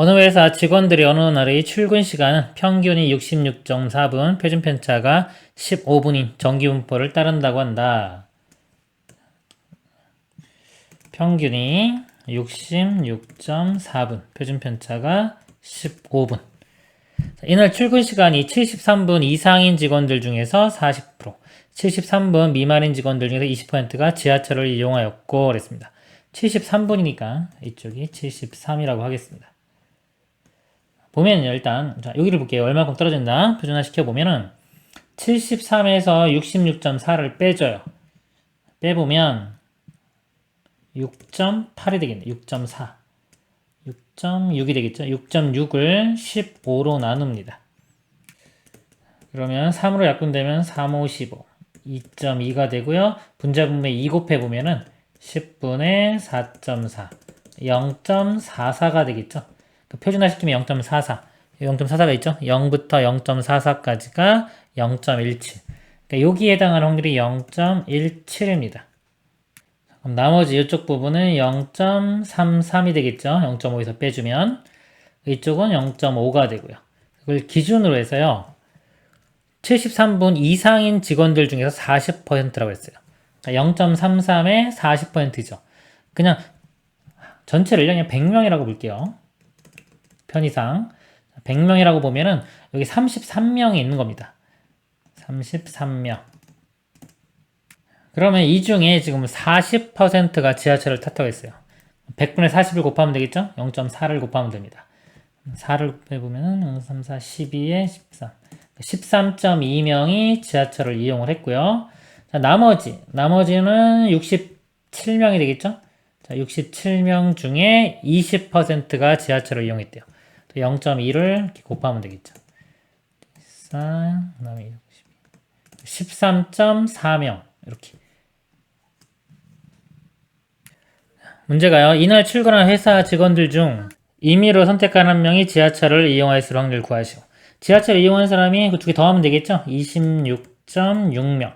어느 회사 직원들이 어느 날의 출근 시간은 평균이 66.4분, 표준 편차가 15분인 정기분포를 따른다고 한다. 평균이 66.4분, 표준 편차가 15분. 이날 출근 시간이 73분 이상인 직원들 중에서 40%, 73분 미만인 직원들 중에서 20%가 지하철을 이용하였고 그랬습니다. 73분이니까 이쪽이 73이라고 하겠습니다. 보면 일단 자, 여기를 볼게요. 얼마큼 떨어진다. 표준화 시켜보면은 73에서 66.4를 빼줘요. 빼보면 6.8이 되겠네. 6.4 6.6이 되겠죠. 6.6을 15로 나눕니다. 그러면 3으로 약분되면 3, 5, 15 2.2가 되고요. 분자분배 2 곱해보면은 10분의 4.4 0.44가 되겠죠. 표준화 시키면 0.44 0.44가 있죠. 0부터 0.44까지가 0.17 그러니까 여기에 해당하는 확률이 0.17입니다. 그럼 나머지 이쪽 부분은 0.33이 되겠죠. 0.5에서 빼주면 이쪽은 0.5가 되고요. 그걸 기준으로 해서요. 73분 이상인 직원들 중에서 40%라고 했어요. 그러니까 0.33에 40%죠. 그냥 전체를 그냥 100명이라고 볼게요. 편의상 100명이라고 보면은 여기 33명이 있는 겁니다. 33명. 그러면 이 중에 지금 40%가 지하철을 탔다고 했어요. 100분의 40을 곱하면 되겠죠? 0.4를 곱하면 됩니다. 4를 곱해보면 0, 3, 4, 12에 13. 13.2명이 지하철을 이용을 했고요. 자, 나머지는 67명이 되겠죠? 자, 67명 중에 20%가 지하철을 이용했대요. 0.2를 곱하면 되겠죠. 13.4명 이렇게. 문제가요. 이날 출근한 회사 직원들 중 임의로 선택한 한 명이 지하철을 이용할 확률을 구하시오. 지하철을 이용한 사람이 그 두 개 더하면 되겠죠? 26.6명.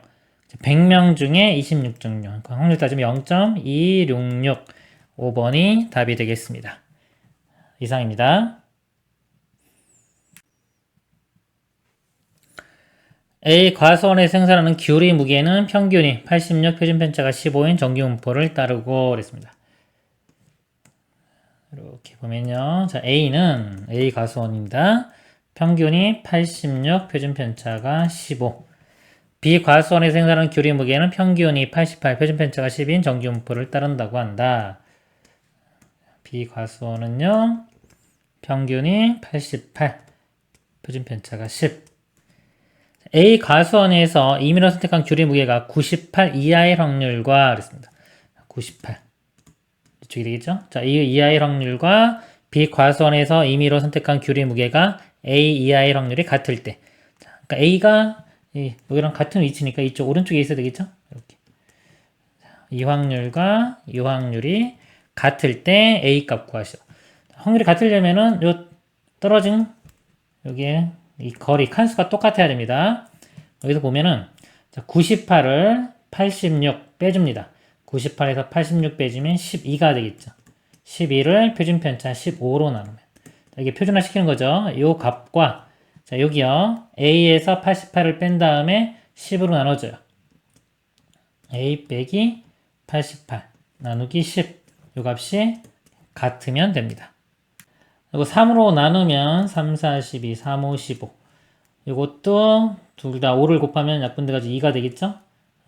100명 중에 26.6명. 그러니까 확률 따지면 0.266. 5번이 답이 되겠습니다. 이상입니다. A 과수원에 생산하는 귤의 무게는 평균이 86, 표준편차가 15인 정기분포를 따르고 그랬습니다. 이렇게 보면요. 자, A는 A 과수원입니다. 평균이 86, 표준편차가 15. B 과수원에 생산하는 귤의 무게는 평균이 88, 표준편차가 10인 정기분포를 따른다고 한다. B 과수원은요. 평균이 88, 표준편차가 10. A 과수원에서 임의로 선택한 귤의 무게가 98 이하의 확률과 그랬습니다. 98 이쪽이 되겠죠? 자, 이 이하의 확률과 B 과수원에서 임의로 선택한 귤의 무게가 A 이하의 확률이 같을 때, 자, 그러니까 A가 여기랑 같은 위치니까 이쪽 오른쪽에 있어야 되겠죠? 이렇게 이 확률과 이 확률이 같을 때 A 값 구하시오. 확률이 같으려면은 요 떨어진 여기에 이 거리 칸수가 똑같아야 됩니다. 여기서 보면은 98을 86 빼줍니다. 98에서 86 빼주면 12가 되겠죠. 12를 표준편차 15로 나누면 이게 표준화 시키는 거죠. 이 값과 자 여기요 A에서 88을 뺀 다음에 10으로 나눠줘요. A 빼기 88 나누기 10 이 값이 같으면 됩니다. 그리고 3으로 나누면 3, 4, 12, 3, 5, 15 이것도 둘 다 5를 곱하면 약분돼가지고 2가 되겠죠?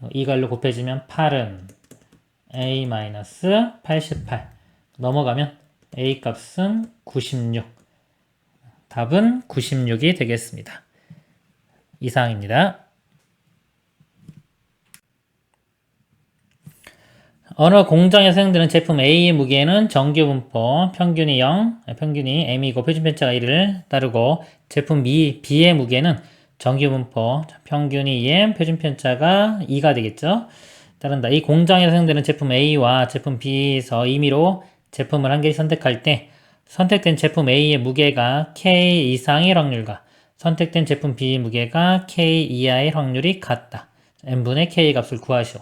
2가 1로 곱해지면 8은 A-88 넘어가면 A 값은 96 답은 96이 되겠습니다. 이상입니다. 어느 공장에 사용되는 제품 A의 무게는 정규분포 평균이 0, 평균이 M이고 표준편차가 1을 따르고 제품 B의 무게는 정규분포 평균이 2M, 표준편차가 2가 되겠죠. 따른다. 이 공장에 사용되는 제품 A와 제품 B에서 임의로 제품을 한 개를 선택할 때 선택된 제품 A의 무게가 K 이상의 확률과 선택된 제품 B의 무게가 K 이하의 확률이 같다. N분의 K 값을 구하시오.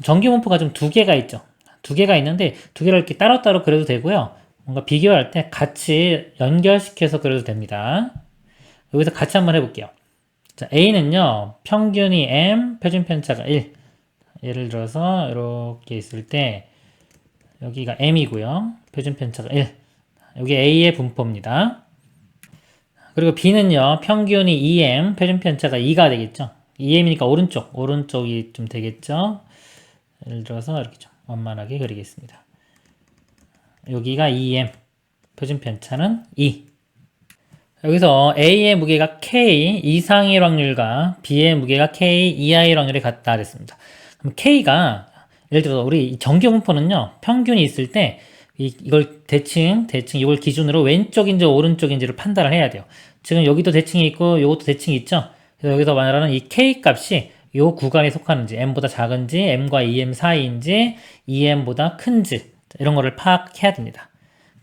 정기분포가 좀 두 개가 있죠. 두 개가 있는데 두 개를 이렇게 따로따로 그려도 되고요. 뭔가 비교할 때 같이 연결시켜서 그려도 됩니다. 여기서 같이 한번 해볼게요. 자, A는요, 평균이 M, 표준편차가 1. 예를 들어서 이렇게 있을 때 여기가 M이고요. 표준편차가 1. 여기 A의 분포입니다. 그리고 B는요, 평균이 2M, 표준편차가 2가 되겠죠. 2M이니까 오른쪽이 좀 되겠죠. 예를 들어서 이렇게 좀 완만하게 그리겠습니다. 여기가 2M, 표준편차는 2. 여기서 A의 무게가 K 이상일 확률과 B의 무게가 K 이하일 확률이 같다 그랬습니다. 그럼 K가 예를 들어서 우리 정규 분포는요, 평균이 있을 때 이걸 대칭 이걸 기준으로 왼쪽인지 오른쪽인지를 판단을 해야 돼요. 지금 여기도 대칭이 있고 이것도 대칭이 있죠. 그래서 여기서 말하는 이 K 값이 이 구간에 속하는지 M보다 작은지 M과 2M 사이인지 2M보다 큰지 이런 거를 파악해야 됩니다.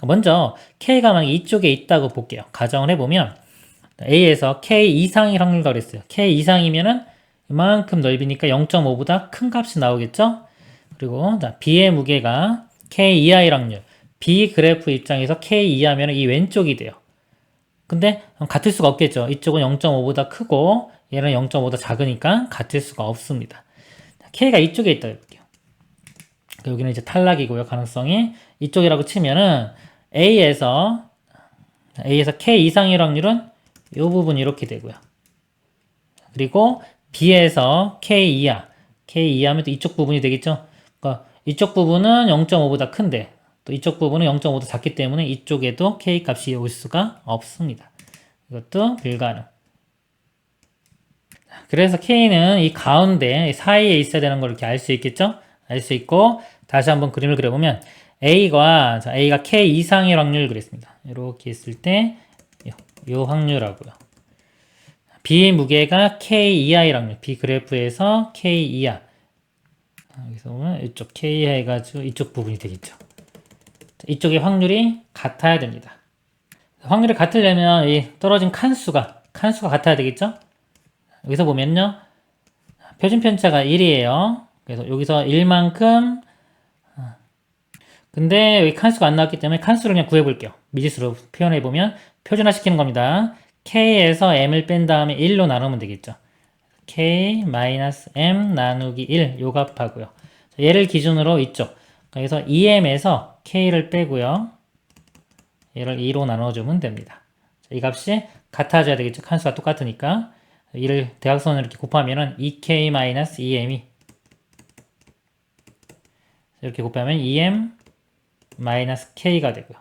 먼저 K가 만약 이쪽에 있다고 볼게요. 가정을 해보면 A에서 K 이상일 확률과 그랬어요. K 이상이면은 이만큼 넓이니까 0.5보다 큰 값이 나오겠죠? 그리고 B의 무게가 K 이하일 확률. B 그래프 입장에서 K 이하면 이 왼쪽이 돼요. 근데 같을 수가 없겠죠. 이쪽은 0.5보다 크고 얘는 0.5보다 작으니까 같을 수가 없습니다. K가 이쪽에 있다 해볼게요. 여기는 이제 탈락이고요. 가능성이 이쪽이라고 치면은 A에서 K 이상일 확률은 이 부분이 이렇게 되고요. 그리고 B에서 K 이하면 또 이쪽 부분이 되겠죠. 그러니까 이쪽 부분은 0.5보다 큰데 또 이쪽 부분은 0.5보다 작기 때문에 이쪽에도 K 값이 올 수가 없습니다. 이것도 불가능. 그래서 K는 이 가운데 사이에 있어야 되는 걸 이렇게 알 수 있겠죠? 알 수 있고 다시 한번 그림을 그려보면 A가 K 이상일 확률 그랬습니다. 이렇게 있을 때 요 확률하고요. B의 무게가 K 이하일 확률. B 그래프에서 K 이하. 여기서 보면 이쪽 K 이하 해가지고 이쪽 부분이 되겠죠. 이쪽의 확률이 같아야 됩니다. 확률이 같으려면 이 떨어진 칸수가 같아야 되겠죠? 여기서 보면요. 표준편차가 1이에요. 그래서 여기서 1만큼 근데 여기 칸수가 안 나왔기 때문에 칸수를 그냥 구해볼게요. 미지수로 표현해보면 표준화 시키는 겁니다. K에서 M을 뺀 다음에 1로 나누면 되겠죠. K-M 나누기 1 요 값하고요. 얘를 기준으로 이쪽 그래서 2M에서 K를 빼고요. 얘를 2로 나눠주면 됩니다. 이 값이 같아져야 되겠죠. 칸수가 똑같으니까 이를 대각선으로 이렇게 곱하면은 2K-2M이 이렇게 곱하면 2M K가 되고요.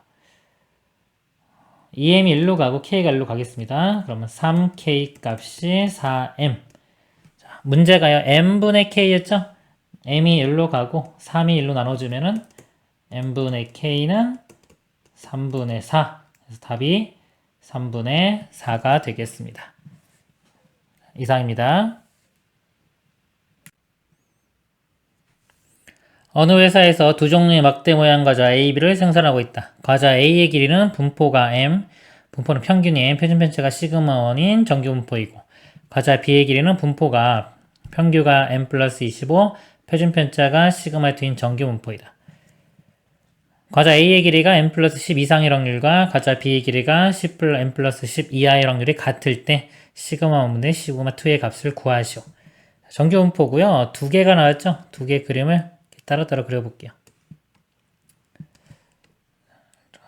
2M이 1로 가고 K가 1로 가겠습니다. 그러면 3K 값이 4M. 자, 문제가요. M분의 K였죠? M이 1로 가고 3이 1로 나눠주면은 M분의 K는 3분의 4. 그래서 답이 3분의 4가 되겠습니다. 이상입니다. 어느 회사에서 두 종류의 막대 모양 과자 A, B를 생산하고 있다. 과자 A의 길이는 분포가 M, 분포는 평균이 M, 표준편차가 시그마1인 정규 분포이고 과자 B의 길이는 분포가 평균가 M 플러스 25, 표준편차가 시그마2인 정규 분포이다. 과자 A의 길이가 M 플러스 10 이상일 확률과 과자 B의 길이가 M 플러스 10 이하일 확률이 같을 때 시그마1분의 시그마2의 값을 구하시오. 정규 분포고요. 두 개가 나왔죠? 두 개 그림을 따로따로 그려볼게요.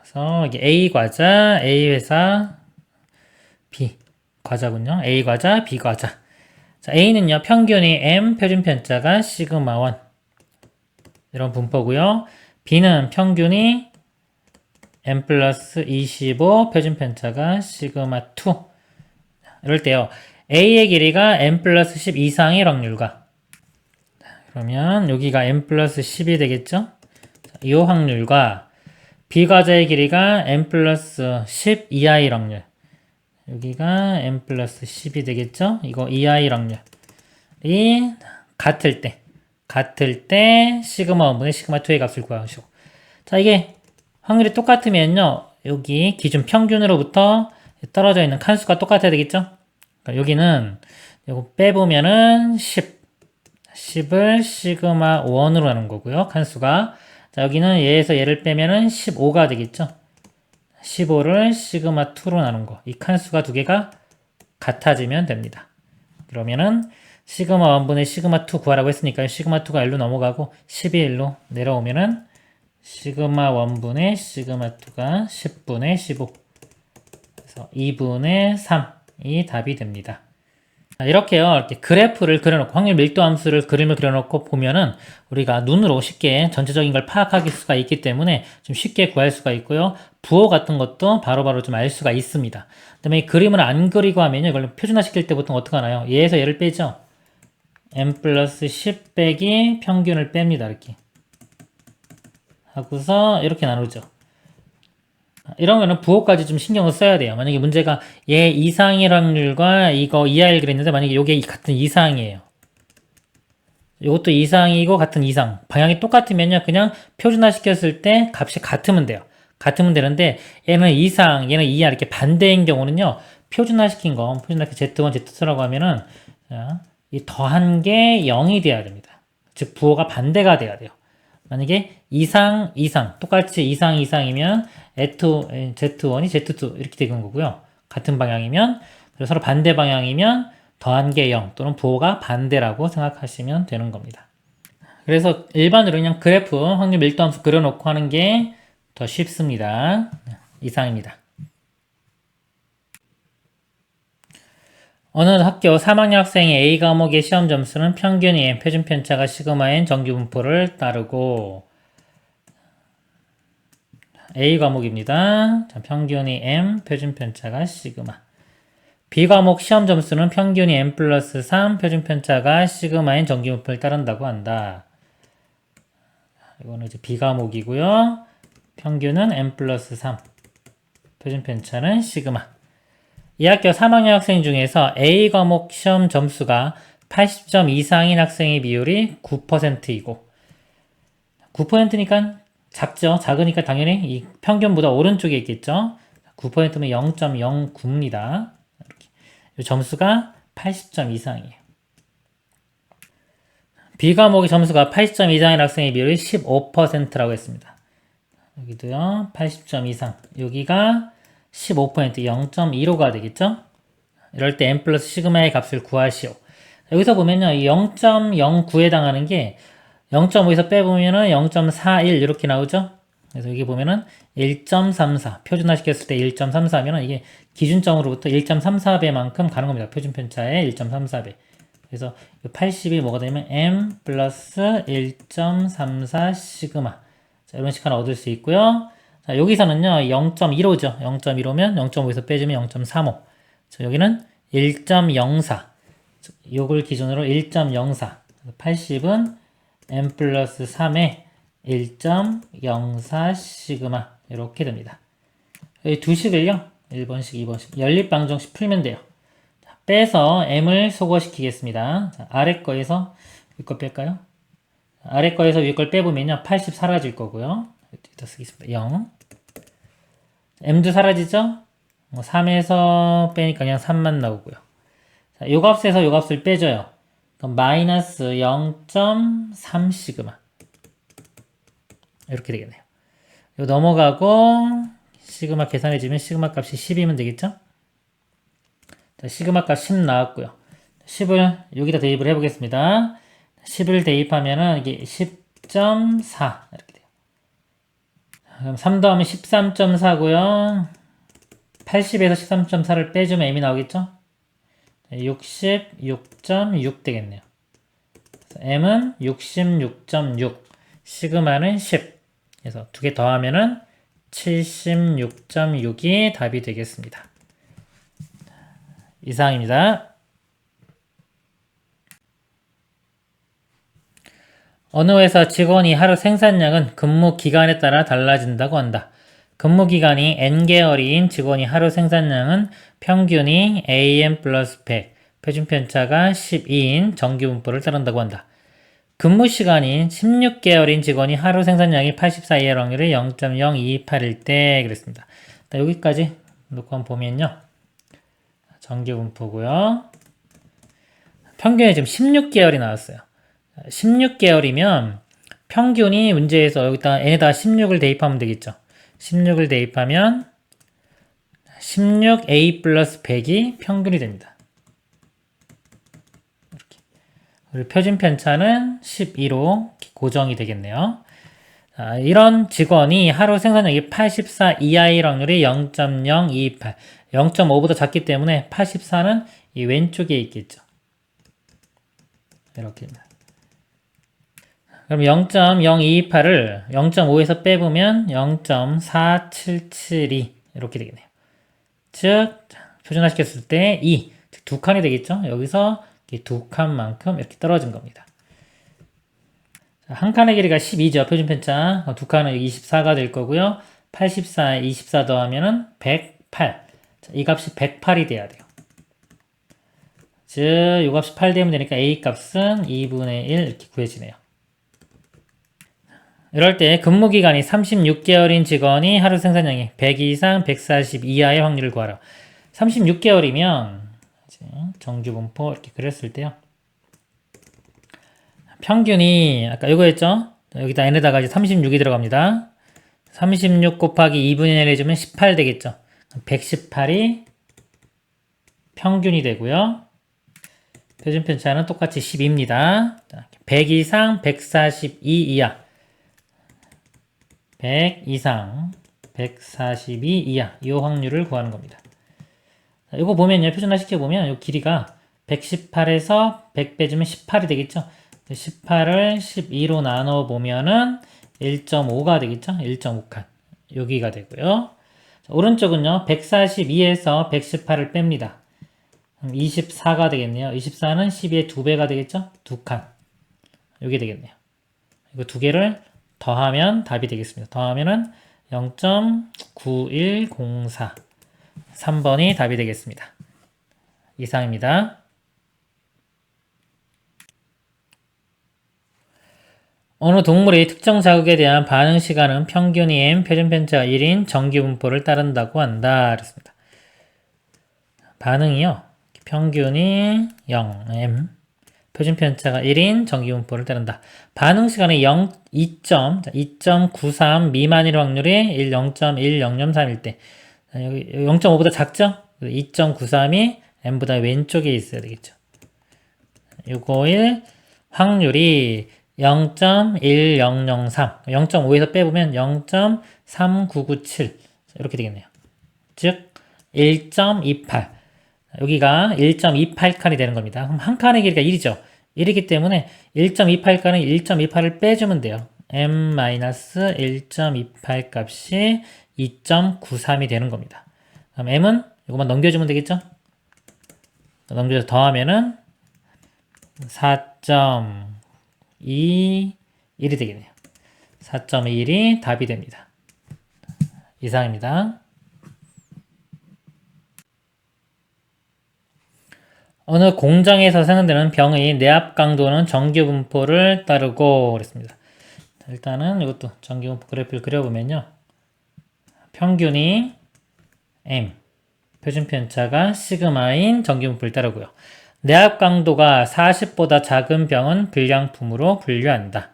그래서 이게 A 과자, A 회사, B 과자군요. A 과자, B 과자. 자, A는요, 평균이 M, 표준편차가 시그마1 이런 분포고요. B는 평균이 M 플러스 25, 표준편차가 시그마2 이럴 때요. A의 길이가 M 플러스 10 이상의 확률과 그러면 여기가 M 플러스 10이 되겠죠? 이 확률과 B과자의 길이가 M 플러스 10 이하일 확률 여기가 M 플러스 10이 되겠죠? 이거 이하일 확률이 같을 때 시그마 1분의 시그마 2의 값을 구하시오. 자, 이게 확률이 똑같으면요. 여기 기준 평균으로부터 떨어져 있는 칸수가 똑같아야 되겠죠? 그러니까 여기는 이거 빼보면은 10을 시그마 1으로 하는 거고요. 칸수가. 자, 여기는 얘에서 얘를 빼면은 15가 되겠죠. 15를 시그마 2로 나눈 거. 이 칸수가 두 개가 같아지면 됩니다. 그러면은 시그마 1분의 시그마 2 구하라고 했으니까 시그마 2가 1로 넘어가고 10이 1로 내려오면은 시그마 1분의 시그마 2가 10분의 15. 그래서 2분의 3이 답이 됩니다. 이렇게요. 이렇게 그래프를 그려놓고 확률 밀도 함수를 그림을 그려놓고 보면은 우리가 눈으로 쉽게 전체적인 걸 파악할 수가 있기 때문에 좀 쉽게 구할 수가 있고요. 부호 같은 것도 바로바로 좀 알 수가 있습니다. 그다음에 이 그림을 안 그리고 하면요. 이걸 표준화 시킬 때 보통 어떻게 하나요? 얘에서 얘를 빼죠. m 플러스 10 빼기 평균을 뺍니다. 이렇게 하고서 이렇게 나누죠. 이런 거는 부호까지 좀 신경을 써야 돼요. 만약에 문제가 얘 이상일 확률과 이거 이하일 그랬는데 만약에 요게 같은 이상이에요. 이것도 이상이고 같은 이상. 방향이 똑같으면요. 그냥 표준화 시켰을 때 값이 같으면 돼요. 같으면 되는데 얘는 이상, 얘는 이하 이렇게 반대인 경우는요. 표준화 시킨 거, 표준화 Z1, Z2라고 하면은 이 더한 게 0이 돼야 됩니다. 즉 부호가 반대가 돼야 돼요. 만약에 이상, 이상, 똑같이 이상, 이상이면 Z1이 Z2 이렇게 되는 거고요. 같은 방향이면, 서로 반대 방향이면 더한 게 0 또는 부호가 반대라고 생각하시면 되는 겁니다. 그래서 일반적으로 그냥 그래프, 확률 밀도 함수 그려놓고 하는 게 더 쉽습니다. 이상입니다. 어느 학교 3학년 학생의 A 과목의 시험 점수는 평균이 M, 표준 편차가 시그마 N 정규 분포를 따르고 A 과목입니다. 자, 평균이 M, 표준 편차가 시그마. B 과목 시험 점수는 평균이 M 플러스 3, 표준 편차가 시그마 N 정규 분포를 따른다고 한다. 이거는 이제 B 과목이고요. 평균은 M 플러스 3, 표준 편차는 시그마. 이 학교 3학년 학생 중에서 A 과목 시험 점수가 80점 이상인 학생의 비율이 9%이고 9%니까 작죠. 작으니까 당연히 이 평균보다 오른쪽에 있겠죠. 9%면 0.09입니다. 이렇게. 이 점수가 80점 이상이에요. B 과목의 점수가 80점 이상인 학생의 비율이 15%라고 했습니다. 여기도요. 80점 이상. 여기가 15%, 0.15가 되겠죠? 이럴 때 n 플러스 시그마의 값을 구하시오. 여기서 보면요. 이 0.09에 해당하는 게 0.5에서 빼보면은 0.41 이렇게 나오죠? 그래서 여기 보면은 1.34. 표준화 시켰을 때 1.34면은 이게 기준점으로부터 1.34배만큼 가는 겁니다. 표준 편차의 1.34배. 그래서 80이 뭐가 되면 m 플러스 1.34 시그마. 자, 이런 식으로 얻을 수 있고요. 자, 여기서는요, 0.15죠. 0.15면 0.5에서 빼주면 0.35. 자, 여기는 1.04. 요걸 기준으로 1.04. 80은 m 플러스 3에 1.04 시그마. 이렇게 됩니다. 이 두 식을요, 1번식, 2번식, 연립방정식 풀면 돼요. 자, 빼서 m을 소거시키겠습니다. 자, 아래 거에서 위 거 뺄까요? 아래 거에서 위 걸 빼보면요. 80 사라질 거고요. 여기다 쓰겠습니다. 0. m도 사라지죠? 3에서 빼니까 그냥 3만 나오고요. 자, 요 값에서 요 값을 빼줘요. 그럼 마이너스 0.3 시그마. 이렇게 되겠네요. 요 넘어가고 시그마 계산해주면 시그마 값이 10이면 되겠죠? 자, 시그마 값 10 나왔고요. 10을 여기다 대입을 해보겠습니다. 10을 대입하면은 이게 10.4 이렇게 돼요. 그럼 3 더하면 13.4고요. 80에서 13.4를 빼주면 m이 나오겠죠? 66.6 되겠네요. m은 66.6, 시그마는 10. 그래서 두 개 더하면은 76.6이 답이 되겠습니다. 이상입니다. 어느 회사 직원이 하루 생산량은 근무 기간에 따라 달라진다고 한다. 근무 기간이 N개월인 직원이 하루 생산량은 평균이 AM 플러스 100, 표준 편차가 12인 정규 분포를 따른다고 한다. 근무 시간인 16개월인 직원이 하루 생산량이 84 이하일 확률이 0.028일 때 그랬습니다. 여기까지 놓고 한번 보면요. 정규 분포고요. 평균이 지금 16개월이 나왔어요. 16개월이면 평균이 문제에서 여기다 n에다 16을 대입하면 되겠죠. 16을 대입하면 16A 플러스 100이 평균이 됩니다. 이렇게. 그리고 표준 편차는 12로 고정이 되겠네요. 자, 이런 직원이 하루 생산량이 84 이하일 확률이 0.028, 0.5보다 작기 때문에 84는 이 왼쪽에 있겠죠. 이렇게입니다. 그럼 0.0228을 0.5에서 빼보면 0.4772 이렇게 되겠네요. 즉 표준화시켰을 때 2, 즉 2칸이 되겠죠. 여기서 2칸만큼 이렇게 떨어진 겁니다. 한 칸의 길이가 12죠. 표준 편차. 2칸은 24가 될 거고요. 84에 24 더하면은 108. 자, 이 값이 108이 돼야 돼요. 즉, 이 값이 8 되면 되니까 A 값은 2분의 1 이렇게 구해지네요. 이럴 때 근무기간이 36개월인 직원이 하루 생산량이 100 이상 140 이하의 확률을 구하라. 36개월이면 정규분포 이렇게 그렸을 때요. 평균이 아까 이거였죠? 여기다 n에다가 이제 36이 들어갑니다. 36 곱하기 2분의 1 해주면 18 되겠죠? 118이 평균이 되고요. 표준 편차는 똑같이 10입니다. 100 이상 142 이하 100 이상 142 이하 이 확률을 구하는 겁니다. 이거 보면요. 표준화 시켜보면 이 길이가 118에서 100 빼주면 18이 되겠죠? 18을 12로 나눠보면은 1.5가 되겠죠? 1.5칸. 여기가 되고요. 자, 오른쪽은요. 142에서 118을 뺍니다. 그럼 24가 되겠네요. 24는 12의 2배가 되겠죠? 2칸. 여기 되겠네요. 이거 두 개를 더하면 답이 되겠습니다. 더하면은 0.9104. 3번이 답이 되겠습니다. 이상입니다. 어느 동물의 특정 자극에 대한 반응 시간은 평균이 m, 표준 편차가 1인 정규분포를 따른다고 한다. 그렇습니다. 반응이요. 평균이 0, m, 표준 편차가 1인 정규분포를 따른다. 반응 시간이 2.93 미만일 확률이 0.1003일 때 여기 0.5보다 작죠? 2.93이 m보다 왼쪽에 있어야 되겠죠. 요거의 확률이 0.1003, 0.5에서 빼보면 0.3997 이렇게 되겠네요. 즉 1.28, 여기가 1.28칸이 되는 겁니다. 그럼 한 칸의 길이가 1이죠. 1이기 때문에 1.28칸은 1.28을 빼주면 돼요. m-1.28 값이 2.93이 되는 겁니다. 그럼 m은 이것만 넘겨주면 되겠죠? 넘겨서 더하면은 4.21이 되겠네요. 4.21이 답이 됩니다. 이상입니다. 어느 공장에서 생산되는 병의 내압 강도는 정규분포를 따르고 그랬습니다. 일단은 이것도 정규분포 그래프를 그려보면요. 평균이 m, 표준 편차가 시그마인 정규분포를 따르고요. 내압 강도가 40보다 작은 병은 불량품으로 분류한다.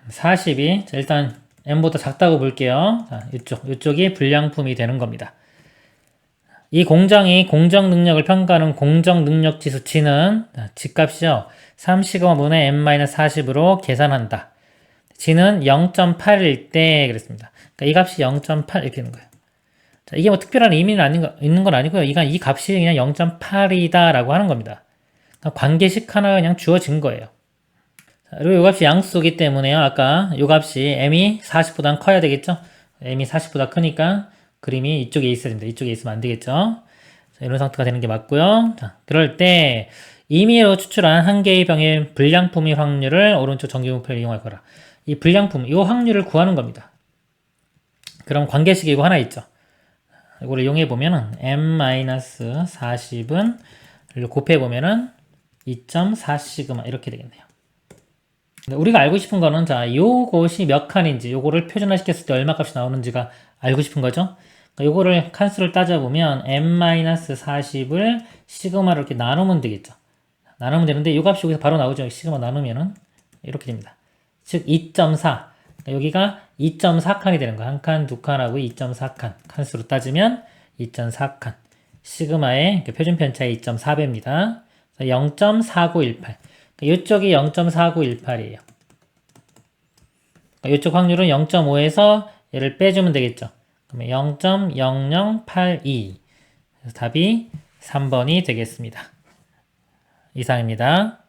40이 일단 m보다 작다고 볼게요. 자, 이쪽이 불량품이 되는 겁니다. 이 공장이 공정 능력을 평가하는 공정 능력 지수 G는 G값이요. 3시그마분의 m-40으로 계산한다. G는 0.8일 때 그랬습니다. 그러니까 이 값이 0.8 이렇게 되는 거예요. 자, 이게 뭐 특별한 의미는 있는 건 아니고요. 이 값이 그냥 0.8이다라고 하는 겁니다. 그러니까 관계식 하나 그냥 주어진 거예요. 자, 그리고 이 값이 양수기 때문에요. 아까 이 값이 m이 40보다 커야 되겠죠? m이 40보다 크니까 그림이 이쪽에 있어야 됩니다. 이쪽에 있으면 안 되겠죠? 자, 이런 상태가 되는 게 맞고요. 자, 그럴 때 임의로 추출한 한 개의 병의 불량품의 확률을 오른쪽 정규분포를 이용할 거라. 이 불량품, 이 확률을 구하는 겁니다. 그럼 관계식이 이거 하나 있죠. 이거를 이용해 보면은 m-40은 곱해 보면은 2.4시그마 이렇게 되겠네요. 우리가 알고 싶은 거는 자, 요것이 몇 칸인지 요거를 표준화시켰을 때 얼마 값이 나오는지가 알고 싶은 거죠. 요거를 칸수를 따져보면 m-40을 시그마로 이렇게 나누면 되겠죠. 나누면 되는데 요 값이 여기서 바로 나오죠. 시그마 나누면은 이렇게 됩니다. 즉 2.4. 여기가 2.4칸이 되는 거야. 한 칸, 두 칸하고 2.4칸 칸수로 따지면 2.4칸. 시그마의 표준 편차의 2.4배입니다. 0.4918. 이쪽이 0.4918이에요. 이쪽 확률은 0.5에서 얘를 빼주면 되겠죠. 그러면 0.0082. 그래서 답이 3번이 되겠습니다. 이상입니다.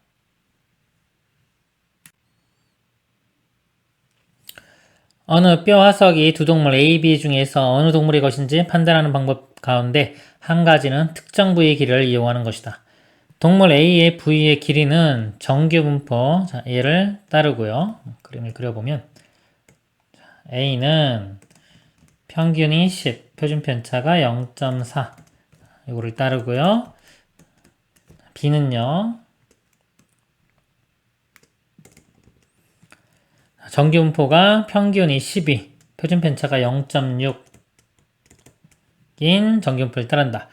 어느 뼈 화석이 두 동물 A, B 중에서 어느 동물의 것인지 판단하는 방법 가운데 한 가지는 특정 부위의 길이를 이용하는 것이다. 동물 A의 부위의 길이는 정규 분포, 자, 얘를 따르고요. 그림을 그려보면 A는 평균이 10, 표준 편차가 0.4 이거를 따르고요. B는요. 정규 분포가 평균이 12, 표준 편차가 0.6인 정규 분포를 따른다.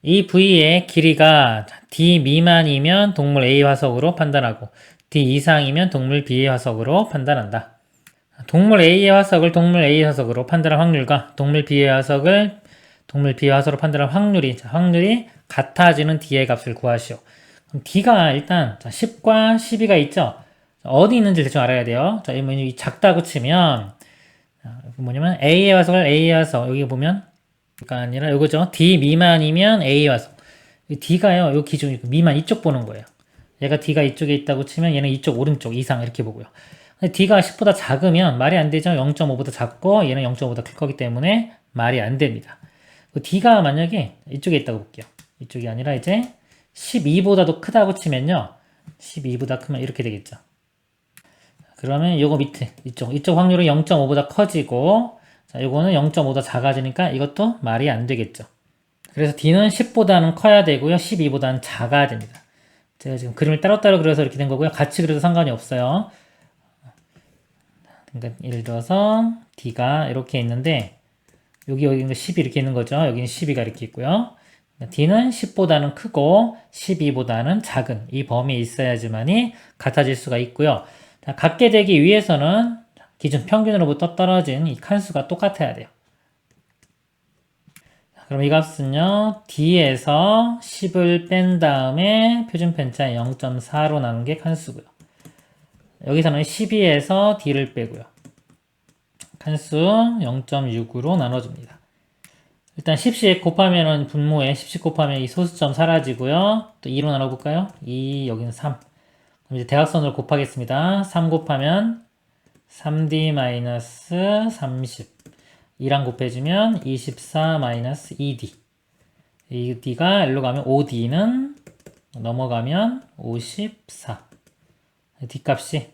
이 부위의 길이가 D 미만이면 동물 A 화석으로 판단하고 D 이상이면 동물 B의 화석으로 판단한다. 동물 A의 화석을 동물 A 화석으로 판단할 확률과 동물 B의 화석을 동물 B의 화석으로 판단할 확률이 같아지는 D의 값을 구하시오. 그럼 D가 일단 10과 12가 있죠? 어디 있는지 대충 알아야 돼요. 자, 이 작다고 치면 뭐냐면 A의 화석을 A의 화석 여기 보면 그러니까 아니라 이거죠. D 미만이면 A 화석. D가요. 요 기준 미만 이쪽 보는 거예요. 얘가 D가 이쪽에 있다고 치면 얘는 이쪽 오른쪽 이상 이렇게 보고요. 근데 D가 10보다 작으면 말이 안 되죠. 0.5보다 작고 얘는 0.5보다 클 거기 때문에 말이 안 됩니다. D가 만약에 이쪽에 있다고 볼게요. 이쪽이 아니라 이제 12보다도 크다고 치면요. 12보다 크면 이렇게 되겠죠. 그러면 요거 밑에 이쪽 확률은 0.5보다 커지고 자, 요거는 0.5보다 작아지니까 이것도 말이 안 되겠죠. 그래서 D는 10보다는 커야 되고요. 12보다는 작아야 됩니다. 제가 지금 그림을 따로따로 그려서 이렇게 된 거고요. 같이 그려도 상관이 없어요. 그러니까 예를 들어서 D가 이렇게 있는데 여기는 10이 이렇게 있는 거죠. 여기는 12가 이렇게 있고요. D는 10보다는 크고 12보다는 작은 이 범위에 있어야지만이 같아질 수가 있고요. 자, 같게 되기 위해서는 기준 평균으로부터 떨어진 이 칸수가 똑같아야 돼요. 그럼 이 값은요. D에서 10을 뺀 다음에 표준 편차 0.4로 나눈 게 칸수고요. 여기서는 12에서 D를 빼고요. 칸수 0.6으로 나눠줍니다. 일단 10씩 곱하면은 분모에 10씩 곱하면 이 소수점 사라지고요. 또 2로 나눠볼까요? 2, 여기는 3. 그럼 이제 대각선으로 곱하겠습니다. 3 곱하면 3D-30. 2랑 곱해주면 24-2D. 이 D가 일로 가면 5D는 넘어가면 54. D값이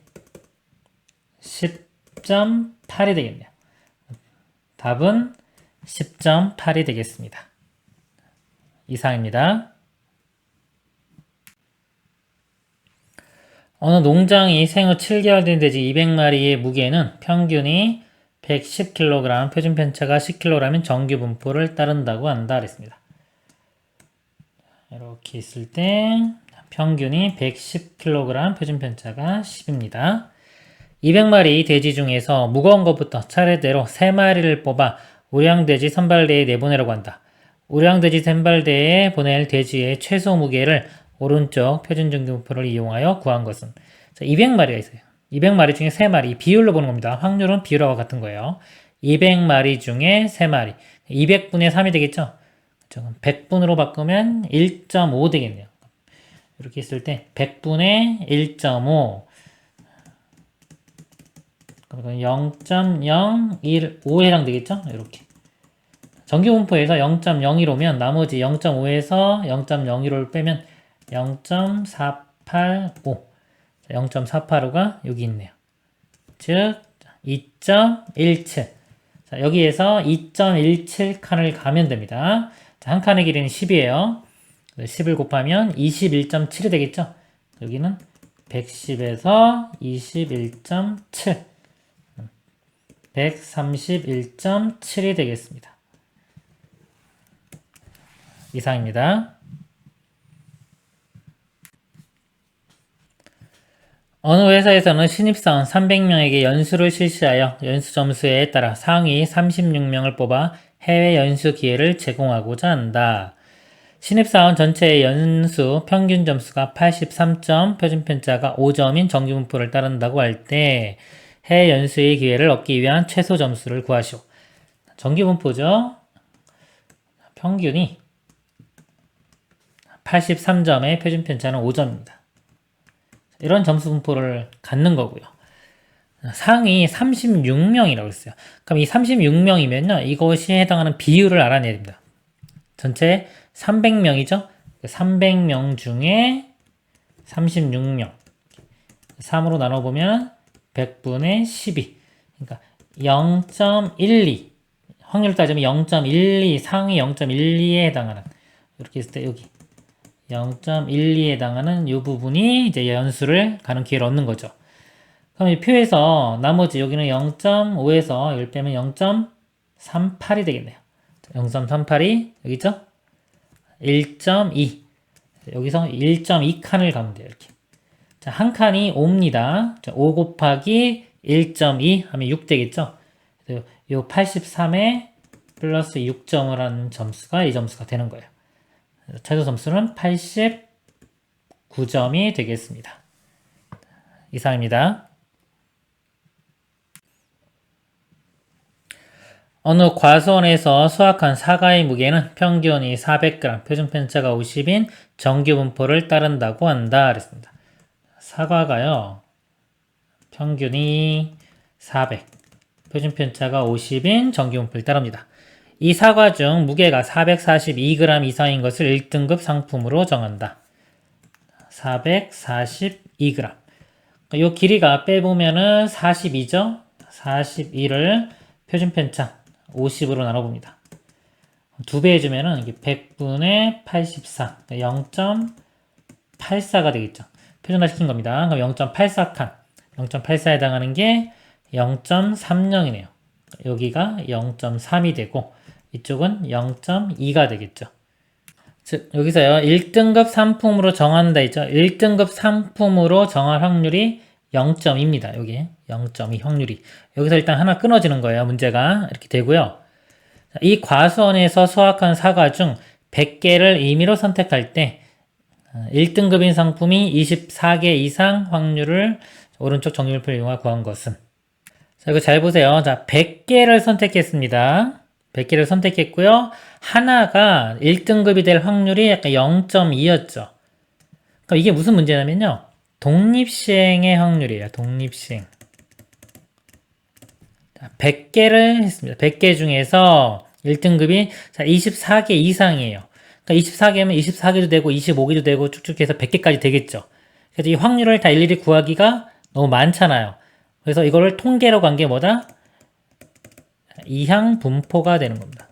10.8이 되겠네요. 답은 10.8이 되겠습니다. 이상입니다. 어느 농장이 생후 7개월 된 돼지 200마리의 무게는 평균이 110kg, 표준 편차가 10kg라면 정규 분포를 따른다고 한다 그랬습니다. 이렇게 있을 때 평균이 110kg, 표준 편차가 10입니다. 200마리 돼지 중에서 무거운 것부터 차례대로 3마리를 뽑아 우량돼지 선발대에 내보내라고 한다. 우량돼지 선발대에 보낼 돼지의 최소 무게를 오른쪽 표준 정규 분포를 이용하여 구한 것은 200마리가 있어요. 200마리 중에 3마리 비율로 보는 겁니다. 확률은 비율하고 같은 거예요. 200마리 중에 3마리 200분의 3이 되겠죠? 100분으로 바꾸면 1.5 되겠네요. 이렇게 했을 때 100분의 1.5 0.015에 해당되겠죠? 이렇게 정규 분포에서 0.01오면 나머지 0.5에서 0.015를 빼면 0.485 0.485가 여기 있네요. 즉 2.17 자, 여기에서 2.17칸을 가면 됩니다. 자, 한 칸의 길이는 10이에요. 10을 곱하면 21.7이 되겠죠? 여기는 110에서 21.7 131.7이 되겠습니다. 이상입니다. 어느 회사에서는 신입사원 300명에게 연수를 실시하여 연수 점수에 따라 상위 36명을 뽑아 해외 연수 기회를 제공하고자 한다. 신입사원 전체의 연수 평균 점수가 83점, 표준편차가 5점인 정규분포를 따른다고 할 때 해외 연수의 기회를 얻기 위한 최소 점수를 구하시오. 정규분포죠. 평균이 83점에 표준편차는 5점입니다. 이런 점수 분포를 갖는 거고요. 상위 36명이라고 했어요. 그럼 이 36명이면요. 이것이 해당하는 비율을 알아내야 됩니다. 전체 300명이죠. 300명 중에 36명. 3으로 나눠보면 100분의 12. 그러니까 0.12. 확률 따지면 0.12, 상위 0.12에 해당하는. 이렇게 했을 때 여기 0.12에 해당하는 이 부분이 이제 연수를 가는 기회를 얻는 거죠. 그럼 이 표에서 나머지 여기는 0.5에서 이걸 빼면 0.38이 되겠네요. 0.38이 여기 있죠? 1.2. 여기서 1.2칸을 가면 돼요. 이렇게. 자, 한 칸이 5입니다. 자, 5 곱하기 1.2 하면 6 되겠죠? 그래서 이 83에 플러스 6점을 한 점수가 이 점수가 되는 거예요. 최소 점수는 89점이 되겠습니다. 이상입니다. 어느 과수원에서 수확한 사과의 무게는 평균이 400g, 표준편차가 50인 정규분포를 따른다고 한다. 그랬습니다. 사과가요, 평균이 400, 표준편차가 50인 정규분포를 따릅니다. 이 사과 중 무게가 442g 이상인 것을 1등급 상품으로 정한다. 442g. 이 길이가 빼보면은 42죠? 42를 표준편차 50으로 나눠봅니다. 2배 해주면은 이게 100분의 84, 0.84가 되겠죠. 표준화 시킨 겁니다. 그럼 0.84칸, 0.84에 해당하는 게 0.30이네요. 여기가 0.3이 되고 이쪽은 0.2가 되겠죠. 즉 여기서요 1등급 상품으로 정한다 했죠. 1등급 상품으로 정할 확률이 0.2입니다. 여기 0.2 확률이. 여기서 일단 하나 끊어지는 거예요. 문제가 이렇게 되고요. 이 과수원에서 수확한 사과 중 100개를 임의로 선택할 때 1등급인 상품이 24개 이상 확률을 오른쪽 정규분포를 이용하여 구한 것은. 자, 이거 잘 보세요. 자, 100개를 선택했습니다. 100개를 선택했고요. 하나가 1등급이 될 확률이 약간 0.2였죠. 그럼 이게 무슨 문제냐면요. 독립시행의 확률이에요. 독립시행. 100개를 했습니다. 100개 중에서 1등급이 24개 이상이에요. 그러니까 24개면 24개도 되고 25개도 되고 쭉쭉 해서 100개까지 되겠죠. 그래서 이 확률을 다 일일이 구하기가 너무 많잖아요. 그래서 이거를 통계로 간 게 뭐다? 이항 분포가 되는 겁니다.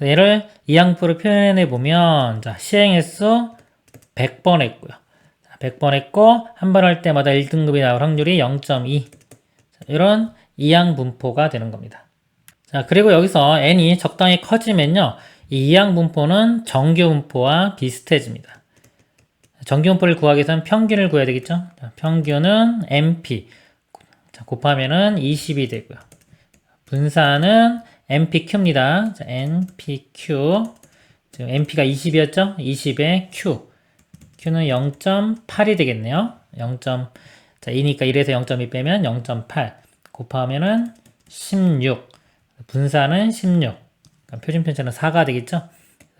얘를 이항분포로 표현해 보면 자, 시행 횟수 100번 했고요. 100번 했고 한 번 할 때마다 1등급이 나올 확률이 0.2. 이런 이항 분포가 되는 겁니다. 자, 그리고 여기서 n이 적당히 커지면요. 이 이항 분포는 정규 분포와 비슷해집니다. 정규 분포를 구하기 위해서는 평균을 구해야 되겠죠? 자, 평균은 np. 자, 곱하면은 20이 되고요. 분산은 npq입니다. 자, npq. 지금 np가 20이었죠? 20에 q. q는 0.8이 되겠네요. 0. 자, 2니까 1에서 0.2 빼면 0.8. 곱하면은 16. 분산은 16. 그러니까 표준편차는 4가 되겠죠?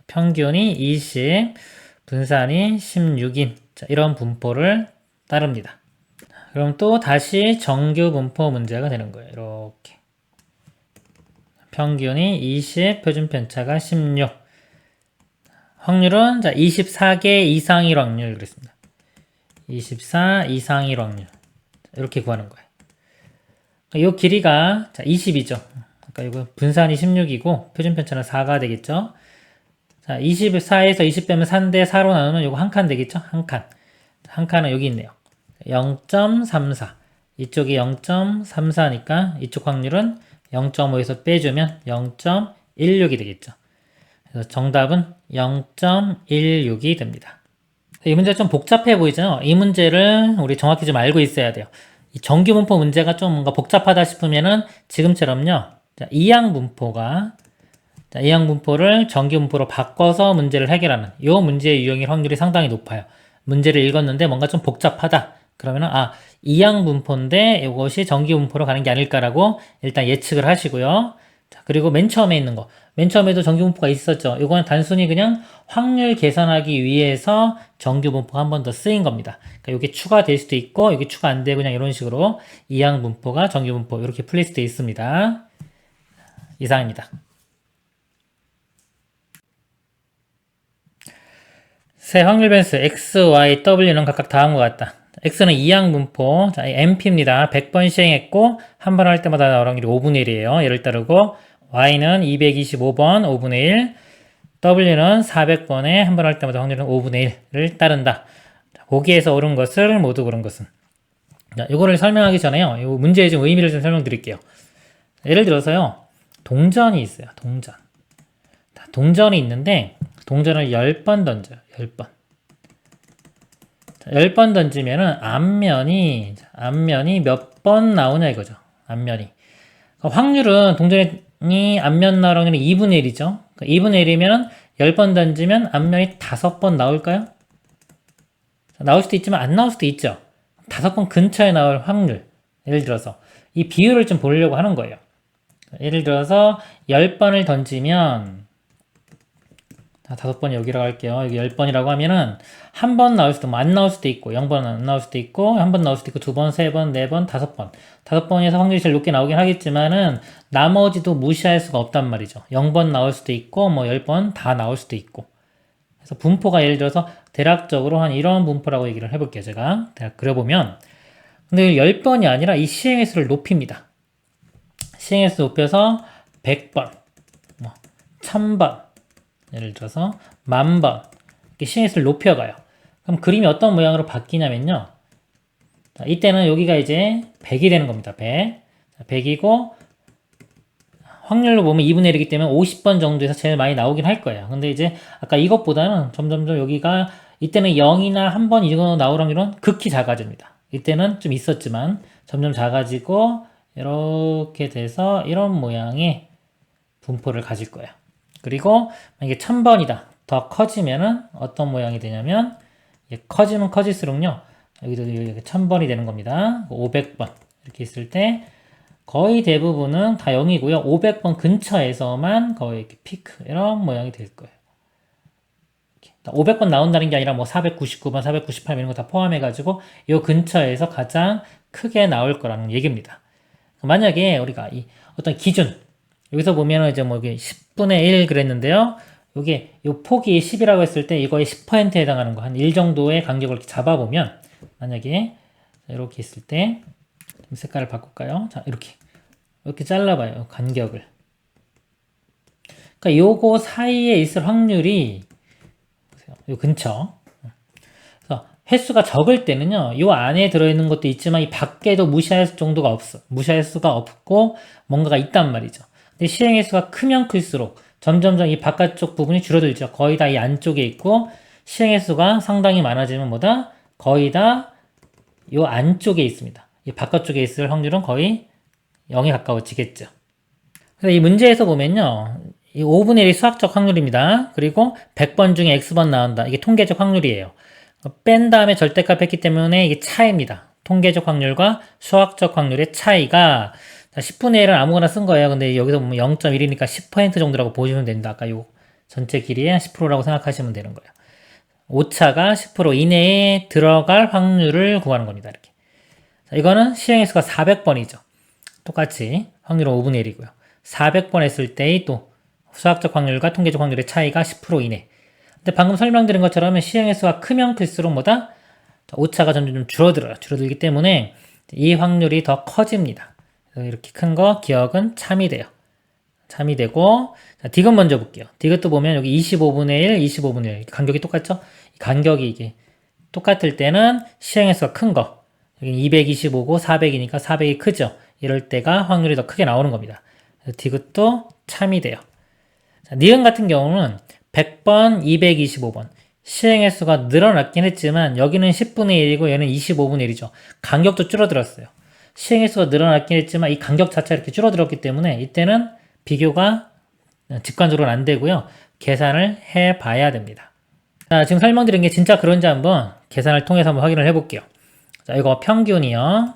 평균이 20. 분산이 16인. 자, 이런 분포를 따릅니다. 그럼 또 다시 정규 분포 문제가 되는 거예요. 이렇게. 평균이 20, 표준편차가 16. 확률은 자 24개 이상일 확률 그랬습니다. 24 이상일 확률. 이렇게 구하는 거예요. 이 길이가 자 20이죠. 그러니까 이거 분산이 16이고 표준편차는 4가 되겠죠. 자 24에서 20 빼면 4인데 4로 나누면 이거 한 칸 되겠죠. 한 칸. 한 칸은 여기 있네요. 0.34. 이쪽이 0.34니까 이쪽 확률은 0.5에서 빼주면 0.16이 되겠죠. 그래서 정답은 0.16이 됩니다. 이 문제 좀 복잡해 보이죠? 이 문제를 우리 정확히 좀 알고 있어야 돼요. 이 정규분포 문제가 좀 뭔가 복잡하다 싶으면은 지금처럼요. 자, 이항분포가 자, 이항분포를 정규분포로 바꿔서 문제를 해결하는 이 문제의 유형일 확률이 상당히 높아요. 문제를 읽었는데 뭔가 좀 복잡하다. 그러면은 이항분포인데 이것이 정규분포로 가는 게 아닐까라고 일단 예측을 하시고요. 자, 그리고 맨 처음에 있는 거. 맨 처음에도 정규분포가 있었죠. 이거는 단순히 그냥 확률 계산하기 위해서 정규분포가 한 번 더 쓰인 겁니다. 그러니까 이게 추가될 수도 있고 이게 추가 안 되고 그냥 이런 식으로 이항분포가 정규분포 이렇게 풀릴 수도 있습니다. 이상입니다. 세 확률 변수 x, y, w는 각각 다음과 같다. x는 이항분포, 자, MP입니다. 100번 시행했고 한 번 할 때마다 나올 확률이 5분의 1이에요. 얘를 따르고 y는 225번 5분의 1, w는 400번에 한 번 할 때마다 확률은 5분의 1을 따른다. 자, 보기에서 옳은 것을 모두 고른 것은. 자, 이거를 설명하기 전에요. 이 문제의 좀 의미를 좀 설명드릴게요. 예를 들어서요. 동전이 있어요. 동전. 자, 동전이 있는데 동전을 10번 던져요. 10번. 자, 10번 던지면은 앞면이 몇 번 나오냐 이거죠. 앞면이. 그러니까 확률은 동전이 앞면 나올 확률은 2분의 1이죠. 그러니까 2분의 1이면 10번 던지면 앞면이 5번 나올까요? 자, 나올 수도 있지만 안 나올 수도 있죠. 5번 근처에 나올 확률. 예를 들어서 이 비율을 좀 보려고 하는 거예요. 예를 들어서 10번을 던지면 5번 여기라고 할게요. 여기 10번이라고 하면은 한 번 나올 수도 안 나올 수도 있고 0번 안 나올 수도 있고 한 번 나올 수도 있고 2번, 3번, 4번, 5번 5번에서 확률이 제일 높게 나오긴 하겠지만은 나머지도 무시할 수가 없단 말이죠. 0번 나올 수도 있고 뭐 10번 다 나올 수도 있고 그래서 분포가 예를 들어서 대략적으로 한 이런 분포라고 얘기를 해볼게요. 제가 대략 그려보면 근데 10번이 아니라 이 시행횟수를 높입니다. 시행횟수 높여서 100번, 뭐 1000번 예를 들어서 10,000번 이렇게 시행횟수를 높여가요. 그럼 그림이 어떤 모양으로 바뀌냐면요. 자, 이때는 여기가 이제 100이 되는 겁니다. 100. 자, 100이고 확률로 보면 2분의 1이기 때문에 50번 정도에서 제일 많이 나오긴 할 거예요. 근데 이제 아까 이것보다는 점점점 여기가 이때는 0이나 1번 이 정도 나올 확률은 극히 작아집니다. 이때는 좀 있었지만 점점 작아지고 이렇게 돼서 이런 모양의 분포를 가질 거예요. 그리고 만약에 1000번이다. 더 커지면은 어떤 모양이 되냐면 커지면 커질수록요. 여기도 1000번이 되는 겁니다. 500번 이렇게 있을 때 거의 대부분은 다 0이고요. 500번 근처에서만 거의 이렇게 피크 이런 모양이 될 거예요. 500번 나온다는 게 아니라 뭐 499번, 498번 이런 거 다 포함해가지고 이 근처에서 가장 크게 나올 거라는 얘기입니다. 만약에 우리가 이 어떤 기준 여기서 보면은 이제 뭐 이게 10분의 1 그랬는데요. 요게 요 폭이 10이라고 했을 때 이거의 10%에 해당하는 거 한 1 정도의 간격을 이렇게 잡아보면 만약에 이렇게 있을 때 색깔을 바꿀까요? 자, 이렇게 잘라봐요. 간격을. 그러니까 요거 사이에 있을 확률이 보세요. 요 근처. 그래서 횟수가 적을 때는요. 요 안에 들어있는 것도 있지만 이 밖에도 무시할 정도가 없어. 무시할 수가 없고 뭔가가 있단 말이죠. 근데 시행 횟수가 크면 클수록 점점점 이 바깥쪽 부분이 줄어들죠. 거의 다 이 안쪽에 있고 시행 횟수가 상당히 많아지면 뭐다? 거의 다 요 안쪽에 있습니다. 이 바깥쪽에 있을 확률은 거의 0에 가까워지겠죠. 그래서 이 문제에서 보면요. 이 5분의 1이 수학적 확률입니다. 그리고 100번 중에 X번 나온다. 이게 통계적 확률이에요. 뺀 다음에 절대값 했기 때문에 이게 차이입니다. 통계적 확률과 수학적 확률의 차이가 10분의 1은 아무거나 쓴 거예요. 근데 여기서 보면 0.1이니까 10% 정도라고 보시면 된다. 아까 요 전체 길이의 10%라고 생각하시면 되는 거예요. 오차가 10% 이내에 들어갈 확률을 구하는 겁니다. 이렇게. 자, 이거는 시행횟수가 400번이죠. 똑같이 확률은 5분의 1이고요. 400번 했을 때의 또 수학적 확률과 통계적 확률의 차이가 10% 이내. 근데 방금 설명드린 것처럼 시행횟수가 크면 클수록 뭐다? 오차가 점점 줄어들어요. 줄어들기 때문에 이 확률이 더 커집니다. 이렇게 큰 거 기억은 참이 돼요. 참이 되고 자, 디귿 먼저 볼게요. 디귿도 보면 여기 25분의 1, 25분의 1 간격이 똑같죠? 간격이 이게 똑같을 때는 시행횟수가 큰 거. 여기 225고 400이니까 400이 크죠? 이럴 때가 확률이 더 크게 나오는 겁니다. 디귿도 참이 돼요. 자, 니은 같은 경우는 100번, 225번. 시행횟수가 늘어났긴 했지만 여기는 10분의 1이고 얘는 25분의 1이죠. 간격도 줄어들었어요. 시행의 수가 늘어났긴 했지만 이 간격 자체가 이렇게 줄어들었기 때문에 이때는 비교가 직관적으로는 안 되고요. 계산을 해 봐야 됩니다. 자, 지금 설명드린 게 진짜 그런지 한번 계산을 통해서 한번 확인을 해 볼게요. 자, 이거 평균이요.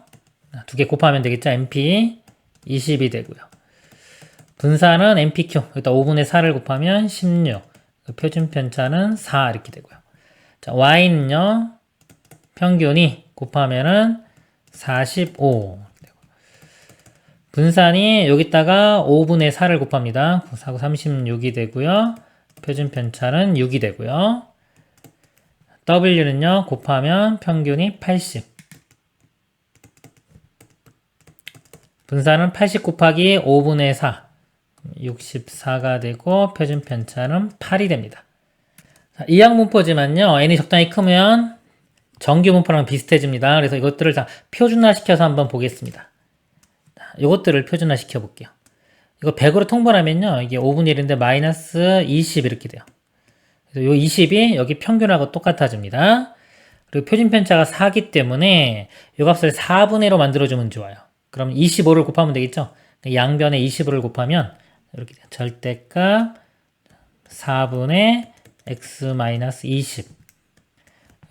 두 개 곱하면 되겠죠. MP 20이 되고요. 분산은 MPQ, 여기다 5분의 4를 곱하면 16. 표준 편차는 4 이렇게 되고요. 자, Y는요. 평균이 곱하면은 45. 분산이 여기다가 5분의 4를 곱합니다. 4, 36이 되고요. 표준 편차는 6이 되고요. W는요. 곱하면 평균이 80. 분산은 80 곱하기 5분의 4. 64가 되고 표준 편차는 8이 됩니다. 이항 분포지만요. n이 적당히 크면 정규 분포랑 비슷해집니다. 그래서 이것들을 다 표준화시켜서 한번 보겠습니다. 이것들을 표준화시켜 볼게요. 이거 100으로 통분하면요. 이게 5분의 1인데 마이너스 20 이렇게 돼요. 그래서 요 20이 여기 평균하고 똑같아집니다. 그리고 표준 편차가 4기 때문에 이 값을 4분의 1로 만들어주면 좋아요. 그럼 25를 곱하면 되겠죠? 양변에 25를 곱하면 이렇게 돼요. 절대값 4분의 x-20.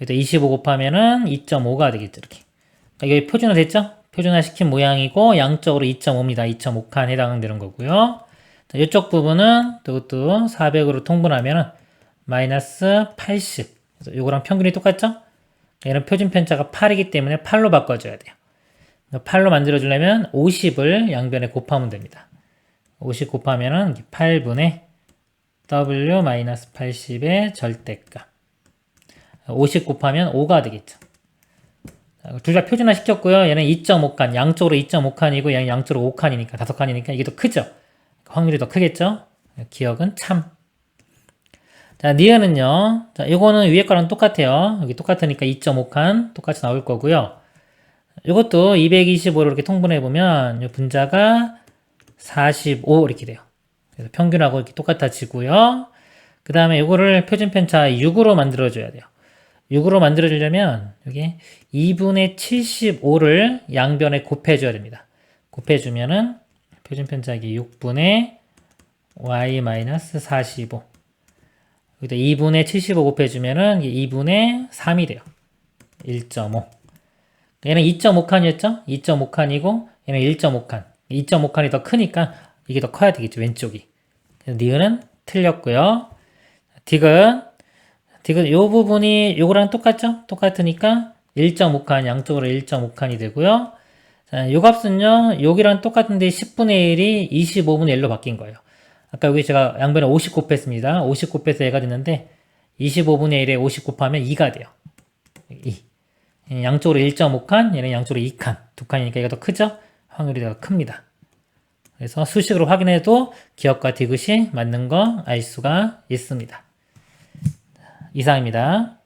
여기다 25 곱하면은 2.5가 되겠죠. 이렇게. 그러니까 여기 표준화 됐죠? 표준화 시킨 모양이고 양적으로 2.5입니다. 2.5칸 해당되는 거고요. 자, 이쪽 부분은 이것도 400으로 통분하면은 마이너스 80. 그래서 이거랑 평균이 똑같죠? 얘는 표준 편차가 8이기 때문에 8로 바꿔줘야 돼요. 8로 만들어주려면 50을 양변에 곱하면 됩니다. 50 곱하면은 8분의 W-80의 절대값. 50 곱하면 5가 되겠죠. 둘 다 표준화 시켰고요. 얘는 2.5칸, 양쪽으로 2.5칸이고 얘는 양쪽으로 5칸이니까 5칸이니까 이게 더 크죠. 확률이 더 크겠죠. 기억은 참. 자, 니은은요. 자, 이거는 위에 거랑 똑같아요. 여기 똑같으니까 2.5칸 똑같이 나올 거고요. 이것도 225로 이렇게 통분해보면 이 분자가 45 이렇게 돼요. 그래서 평균하고 이렇게 똑같아지고요. 그 다음에 이거를 표준 편차 6으로 만들어줘야 돼요. 6으로 만들어주려면 여기 2분의 75를 양변에 곱해줘야 됩니다. 곱해주면은 표준 편차기 6분의 y-45. 여기다 2분의 75 곱해주면은 2분의 3이 돼요. 1.5. 얘는 2.5칸이었죠? 2.5칸이고 얘는 1.5칸. 2.5칸이 더 크니까 이게 더 커야 되겠죠. 왼쪽이. 니은은 틀렸고요. 딕은 요 부분이 요거랑 똑같죠? 똑같으니까 1.5칸 양쪽으로 1.5칸이 되고요. 자, 요 값은요. 여기랑 똑같은데 10분의 1이 25분의 1로 바뀐 거예요. 아까 여기 제가 양변에 50 곱했습니다. 50 곱해서 얘가 됐는데 25분의 1에 50 곱하면 2가 돼요. 2. 양쪽으로 1.5칸, 얘는 양쪽으로 2칸. 두 칸이니까 얘가 더 크죠? 확률이 더 큽니다. 그래서 수식으로 확인해도 기억과 디귿이 맞는 거 알 수가 있습니다. 이상입니다.